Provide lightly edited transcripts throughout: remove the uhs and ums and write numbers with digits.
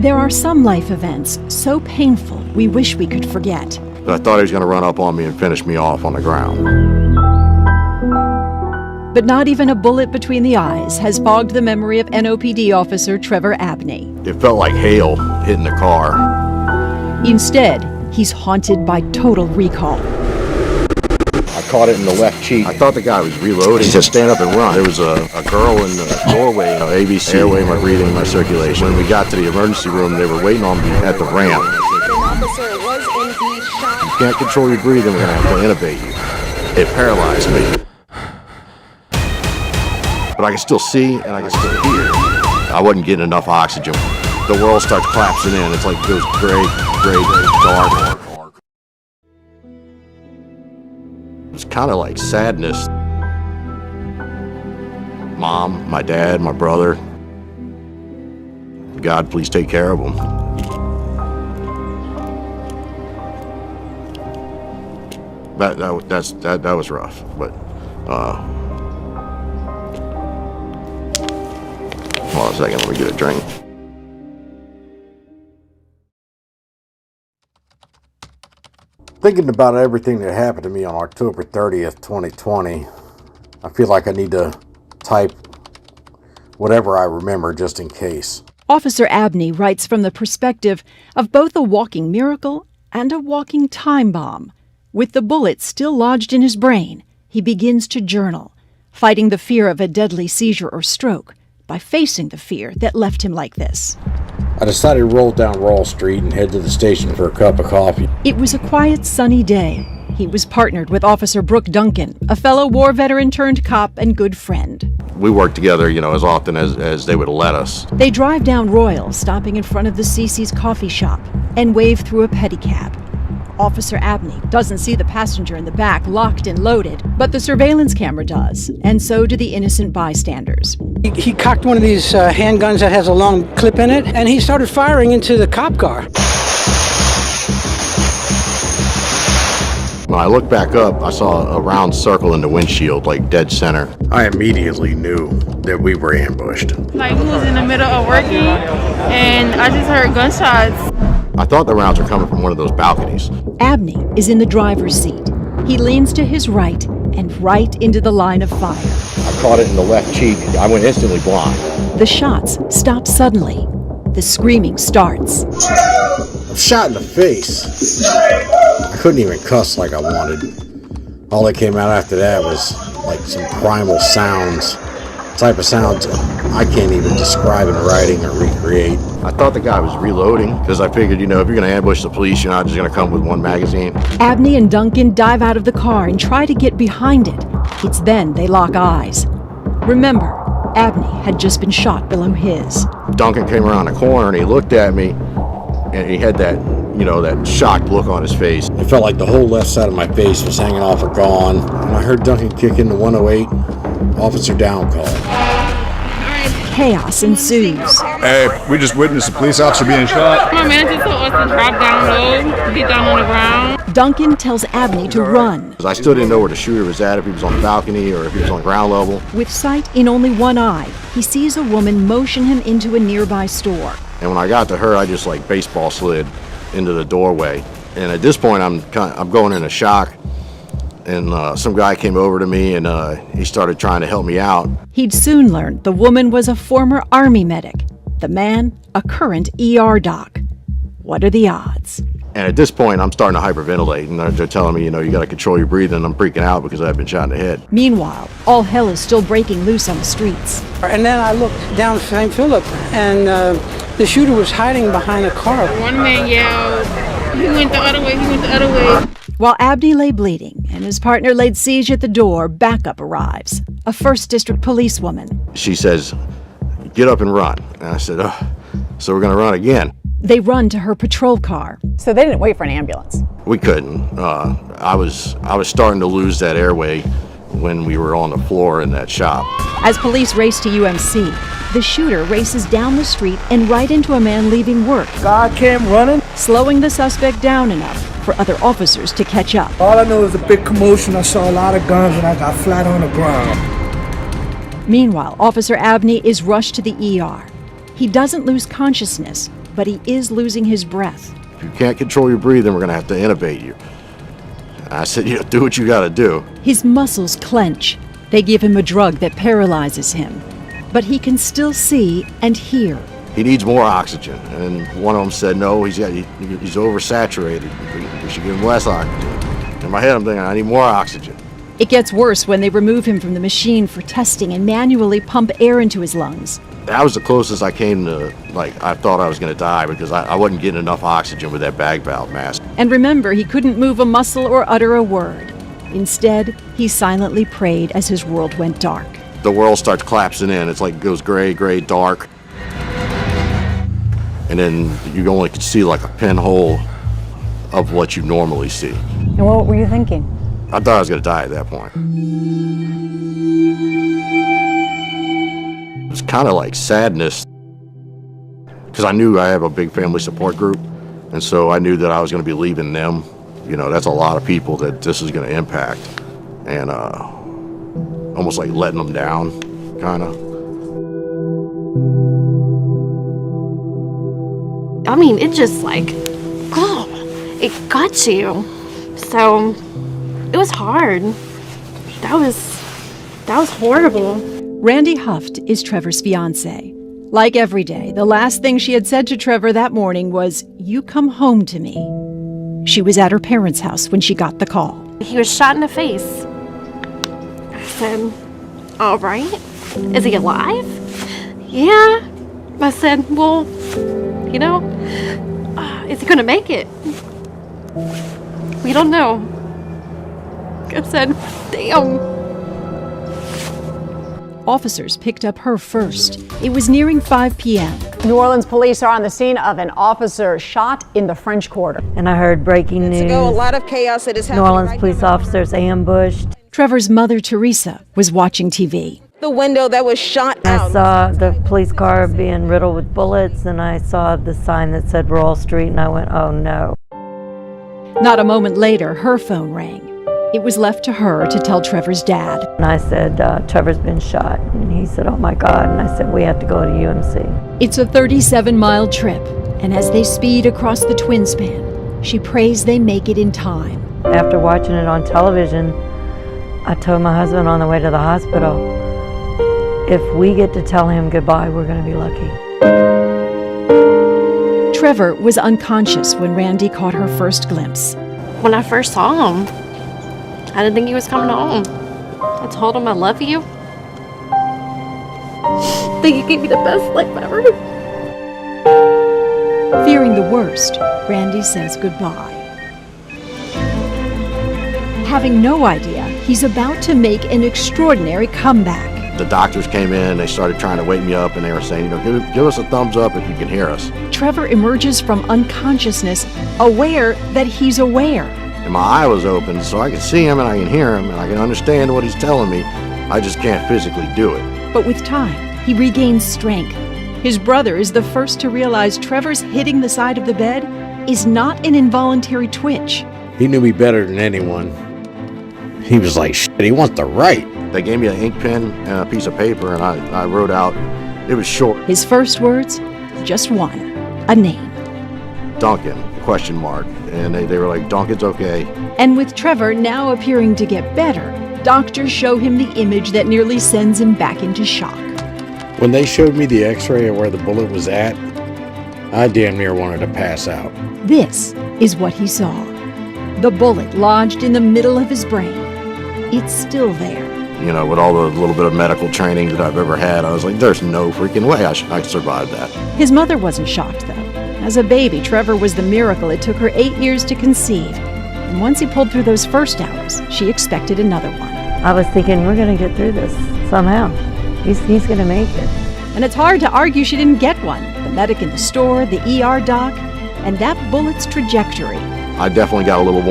There are some life events so painful we wish we could forget. I thought he was going to run up on me and finish me off on the ground. But not even a bullet between the eyes has fogged the memory of NOPD officer Trevor Abney. It felt like hail hitting the car. Instead, he's haunted by total recall. I caught it in the left cheek. I thought the guy was reloading. He said, stand up and run. There was a girl in the doorway, ABC, airway, my breathing, my circulation. When we got to the emergency room, they were waiting on me at the ramp. You can't control your breathing, we're going to have to intubate you. It paralyzed me. But I can still see and I can still hear. I wasn't getting enough oxygen. The world starts collapsing in. It's like it goes gray, dark. It's kind of like sadness. Mom, my dad, my brother. God, please take care of them. That was rough, but hold on a second, let me get a drink. Thinking about everything that happened to me on October 30th, 2020, I feel like I need to type whatever I remember just in case. Officer Abney writes from the perspective of both a walking miracle and a walking time bomb. With the bullet still lodged in his brain, he begins to journal, fighting the fear of a deadly seizure or stroke by facing the fear that left him like this. I decided to roll down Wall Street and head to the station for a cup of coffee. It was a quiet, sunny day. He was partnered with Officer Brooke Duncan, a fellow war veteran turned cop and good friend. We worked together, as often as they would let us. They drive down Royal, stopping in front of the CC's coffee shop, and wave through a pedicab. Officer Abney doesn't see the passenger in the back locked and loaded, but the surveillance camera does, and so do the innocent bystanders. He cocked one of these handguns that has a long clip in it, and he started firing into the cop car. When I looked back up, I saw a round circle in the windshield, like dead center. I immediately knew that we were ambushed. Like, we was in the middle of working, and I just heard gunshots. I thought the rounds were coming from one of those balconies. Abney is in the driver's seat. He leans to his right and right into the line of fire. I caught it in the left cheek. I went instantly blind. The shots stop suddenly. The screaming starts. I'm shot in the face. I couldn't even cuss like I wanted. All that came out after that was like some primal sounds. Type of sounds I can't even describe in writing or recreate. I thought the guy was reloading because I figured, if you're going to ambush the police, you're not just going to come with one magazine. Abney and Duncan dive out of the car and try to get behind it. It's then they lock eyes. Remember, Abney had just been shot below his. Duncan came around the corner and he looked at me and he had that, that shocked look on his face. It felt like the whole left side of my face was hanging off or gone. And I heard Duncan kick into 108, officer down call. Chaos ensues. Hey, we just witnessed a police officer being shot. My manager told us to drop down low, get down on the ground. Duncan tells Abney to run. I still didn't know where the shooter was at, if he was on the balcony or if he was on the ground level. With sight in only one eye, he sees a woman motion him into a nearby store. And when I got to her, I just baseball slid into the doorway. And at this point, I'm going into shock. And some guy came over to me and he started trying to help me out. He'd soon learn the woman was a former Army medic, the man a current ER doc. What are the odds? And at this point, I'm starting to hyperventilate, and they're telling me, you got to control your breathing, and I'm freaking out because I've been shot in the head. Meanwhile, all hell is still breaking loose on the streets. And then I looked down St. Philip, and the shooter was hiding behind a car. One man yelled, he went the other way. While Abney lay bleeding and his partner laid siege at the door, backup arrives. A 1st District policewoman. She says, get up and run. And I said, so we're going to run again. They run to her patrol car. So they didn't wait for an ambulance? We couldn't. I was starting to lose that airway when we were on the floor in that shop. As police race to UMC, the shooter races down the street and right into a man leaving work. God came running. Slowing the suspect down enough for other officers to catch up. All I know is a big commotion. I saw a lot of guns and I got flat on the ground. Meanwhile, Officer Abney is rushed to the ER. He doesn't lose consciousness, but he is losing his breath. If you can't control your breathing, we're going to have to intubate you. And I said, do what you got to do. His muscles clench. They give him a drug that paralyzes him, but he can still see and hear. He needs more oxygen. And one of them said, no, he's oversaturated. We should give him less oxygen. In my head, I'm thinking, I need more oxygen. It gets worse when they remove him from the machine for testing and manually pump air into his lungs. That was the closest I came to, I thought I was going to die because I wasn't getting enough oxygen with that bag valve mask. And remember, he couldn't move a muscle or utter a word. Instead, he silently prayed as his world went dark. The world starts collapsing in. It's like it goes gray, dark. And then you only can see like a pinhole of what you normally see. And what were you thinking? I thought I was going to die at that point. It was kind of like sadness because I knew I have a big family support group. And so I knew that I was going to be leaving them. You know, that's a lot of people that this is going to impact. And almost like letting them down, kind of. I mean, it just like, oh, it got you. So it was hard. That was horrible. Randy Huft is Trevor's fiance. Like every day, the last thing she had said to Trevor that morning was, "You come home to me." She was at her parents' house when she got the call. He was shot in the face. I said, all right, is he alive? Yeah. I said, well, you know, is he gonna make it? We don't know. I said, damn. Officers picked up her first. It was nearing 5 p.m. New Orleans police are on the scene of an officer shot in the French Quarter. And I heard breaking news. A lot of chaos that is happening. New Orleans police officers ambushed. Trevor's mother, Teresa, was watching TV. The window that was shot out. I saw the police car being riddled with bullets, and I saw the sign that said Royal Street, and I went, oh no. Not a moment later, her phone rang. It was left to her to tell Trevor's dad. And I said, Trevor's been shot. And he said, oh my God. And I said, we have to go to UMC. It's a 37-mile trip, and as they speed across the twin span, she prays they make it in time. After watching it on television, I told my husband on the way to the hospital, if we get to tell him goodbye, we're going to be lucky. Trevor was unconscious when Randy caught her first glimpse. When I first saw him, I didn't think he was coming home. I told him I love you. I think you gave me the best life ever. Fearing the worst, Randy says goodbye. Having no idea, he's about to make an extraordinary comeback. The doctors came in, they started trying to wake me up, and they were saying, give us a thumbs up if you can hear us. Trevor emerges from unconsciousness, aware that he's aware. And my eye was open, so I can see him and I can hear him and I can understand what he's telling me. I just can't physically do it. But with time, he regains strength. His brother is the first to realize Trevor's hitting the side of the bed is not an involuntary twitch. He knew me better than anyone. He was like, shit, he wants to write. They gave me an ink pen and a piece of paper, and I wrote out, it was short. His first words, just one, a name. Duncan, ? And they were like, Duncan's okay. And with Trevor now appearing to get better, doctors show him the image that nearly sends him back into shock. When they showed me the x-ray of where the bullet was at, I damn near wanted to pass out. This is what he saw. The bullet lodged in the middle of his brain. It's still there. You know, with all the little bit of medical training that I've ever had, I was like, there's no freaking way I survived that. His mother wasn't shocked, though. As a baby, Trevor was the miracle it took her 8 years to conceive. And once he pulled through those first hours, she expected another one. I was thinking, we're going to get through this somehow. He's going to make it. And it's hard to argue she didn't get one. The medic in the store, the ER doc, and that bullet's trajectory. I definitely got a little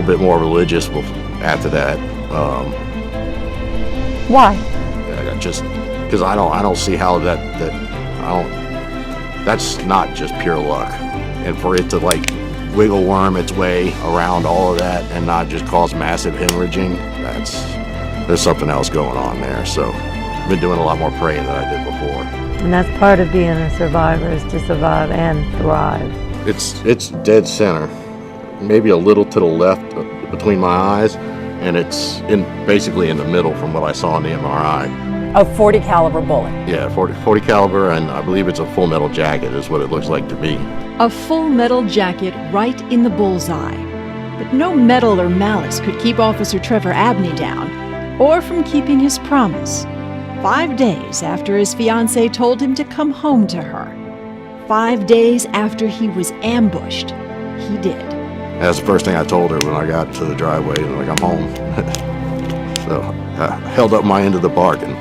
bit more religious after that. Why? Just because I don't see how that's not just pure luck. And for it to like wiggle worm its way around all of that and not just cause massive hemorrhaging, there's something else going on there. So been doing a lot more praying than I did before. And that's part of being a survivor, is to survive and thrive. It's dead center, maybe a little to the left between my eyes, and it's basically in the middle from what I saw in the MRI. A 40 caliber bullet. Yeah, 40 caliber, and I believe it's a full metal jacket is what it looks like to me. A full metal jacket right in the bullseye. But no metal or malice could keep Officer Trevor Abney down, or from keeping his promise. 5 days after his fiancée told him to come home to her. 5 days after he was ambushed, he did. That's the first thing I told her when I got to the driveway, like, I'm home. So I held up my end of the bargain.